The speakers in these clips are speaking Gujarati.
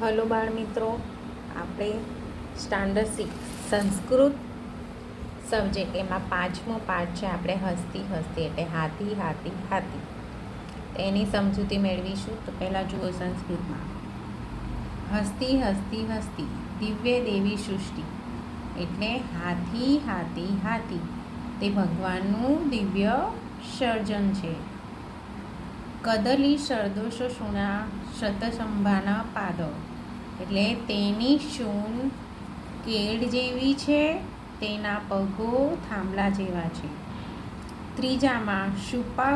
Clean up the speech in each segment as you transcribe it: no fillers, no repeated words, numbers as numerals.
હલો બાળ મિત્રો, આપણે સ્ટાન્ડર્ડ 6 સંસ્કૃત સબ્જેક્ટ એમાં 5મો પાઠ છે. આપણે હસતી હસતી એટલે હાથી હાથી હાથી એની સમજૂતી મેળવીશું. તો પહેલાં જુઓ સંસ્કૃતમાં હસતી હસતી હસતી દિવ્ય દેવી સૃષ્ટિ એટલે હાથી હાથી હાથી તે ભગવાનનું દિવ્ય સર્જન છે. કદલી સરદોષ સુણા શતસંભાના પાદ એટલે તેની સૂન કેળ જેવી છે, તેના પગો થાંભલા જેવા છે. ત્રીજામાં શુપા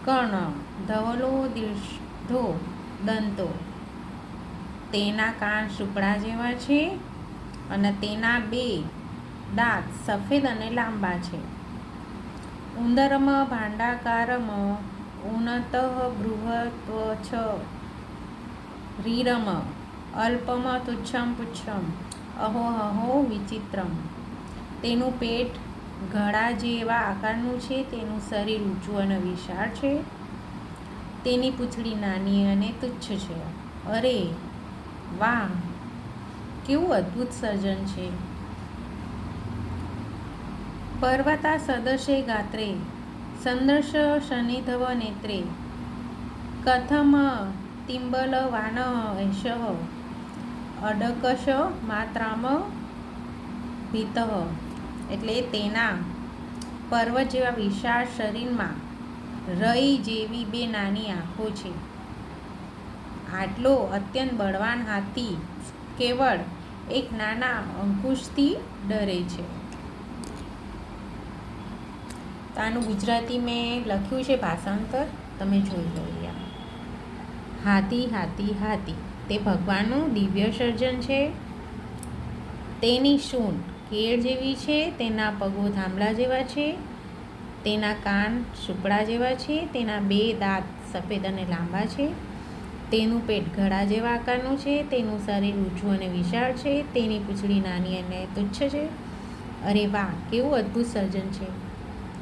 કર્ણ ધવલો દીર્ઘો દંતો તેના કાન સુપડા જેવા છે અને તેના બે દાંત સફેદ અને લાંબા છે. ઉંદરમ ભાંડાકારમ ઉન્નત બૃહત્વ છ રીરમ અલ્પમ તુચ્છમ પુચ્છમ અહો અહો વિચિત્રમ તેનું પેટ ઘડા જેવા આકારનું છે, તેનું શરીર ઊંચું અને વિશાળ છે, તેની પૂંછડી નાની અને તુચ્છ છે. અરે વાહ, કેવું અદ્ભુત સર્જન છે. પર્વતા સદશે ગાત્રે સંદર્શ શનિધવ નેત્રે કથમ તિંબલવાન એષ અડકશ માત્રામ ભીતઃ એટલે તેના પર્વત જેવા વિશાળ શરીરમાં રઈ જેવી બે નાની આંખો છે. આટલો અત્યંત બળવાન હાથી કેવળ એક નાના અંકુશથી ડરે છે. તો આનું ગુજરાતી મેં લખ્યું છે ભાષાંતર, તમે જોઈ લો. હાથી હાથી હાથી તે ભગવાનનું દિવ્ય સર્જન છે. તેની સૂંઢ કેળ જેવી છે, તેના પગો થાંભલા જેવા છે, તેના કાન સુપડા જેવા છે, તેના બે દાંત સફેદ અને લાંબા છે, તેનું પેટ ઘડા જેવા આકારનું છે, તેનું શરીર ઊંચું અને વિશાળ છે, તેની પૂંછડી નાની અને તુચ્છ છે. અરે વાહ, કેવું અદ્ભુત સર્જન છે.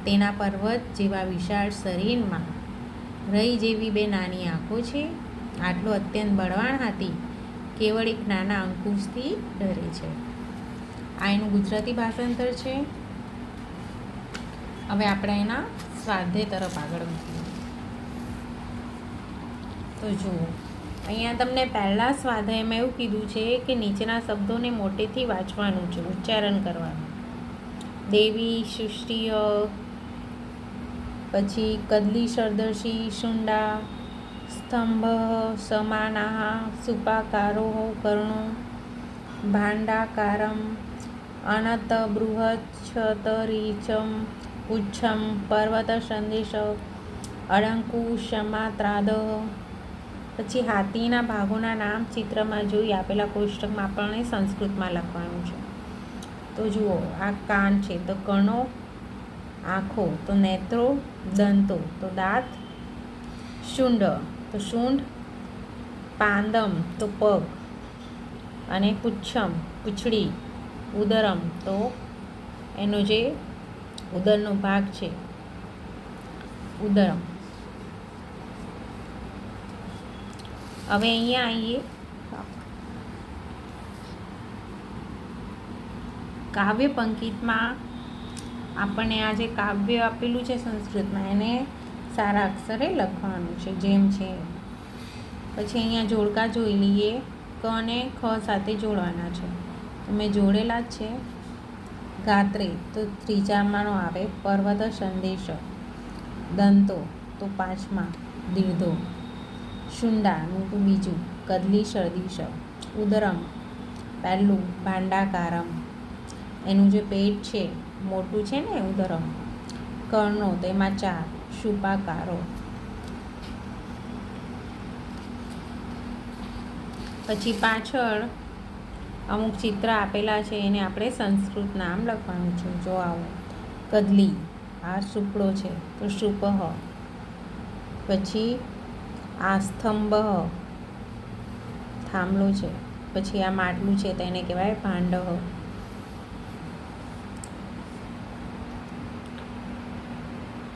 તેના પર્વત જેવા વિશાળ શરીરમાં રઈ જેવી બે નાની આંખો છે. આટલો અત્યંત બળવાન હાથી કેવળ એક નાના અંકુશથી ડરે છે. આ એનું ગુજરાતી ભાષાંતર છે. હવે આપણે એના સ્વાધ્યાય તરફ આગળ વધીએ. તો જુઓ, અહીંયા તમને પહેલાં સ્વાધ્યાયમાં એવું કીધું છે કે નીચેના શબ્દોને મોટેથી વાંચવાનું છે, ઉચ્ચારણ કરવાનું. દેવી સૃષ્ટિય, પછી કદલી સરદર્શી શુંડા સ્તંભ સમાના સુપાકારો કર્ણો ભાંડાકારમ અનત બૃહત છતરીચમ પુચ્છમ પર્વત સંદેશ અડંકુશમાત્રાદ. પછી હાથીના ભાગોના નામ ચિત્રમાં જોઈ આપેલા કોષ્ટકમાં આપણને સંસ્કૃતમાં લખવાનું છે. તો જુઓ, આ કાન છે તો કર્ણો, આંખો તો નેત્રો, દંતો તો દાંત, શુંડ તો સૂંઢ, પાંદમ તો પગ અને પુચ્છમ પૂંછડી, ઉદરમ તો એનો જે ઉદરનો ભાગ છે ઉદરમ. હવે અહીંયા આવીએ કાવ્ય પંક્તિમાં. આપણને આ જે કાવ્ય આપેલું છે સંસ્કૃતમાં એને સારા અક્ષરે લખવાનું છે જેમ છે. પછી અહીંયા જોડકા જોઈ લઈએ. ક અને ખ સાથે જોડવાના છે, તમે જોડેલા જ છે. ગાત્રે તો ત્રીજામાંનો આવે, પર્વત સંદેશ, દંતો તો પાંચમા, દીર્ઘો, શુંડાનું તો બીજું, કદલી સરદીશ, ઉદરમ પહેલું, ભાંડાકારમ એનું જે પેટ છે મોટું છે ને ઉદરમ, કર્ણો તો એમાં 4, શુપાકારો. પછી પાછળ અમુક ચિત્ર આપેલા છે, એને આપણે સંસ્કૃત નામ લખવાનું છે. જો આવો, કદલી આ સુપડો છે તો શુપહ. પછી આ સ્તંભ થાંભલો છે. પછી આ માટલું છે તો એને કહેવાય ભાંડહ.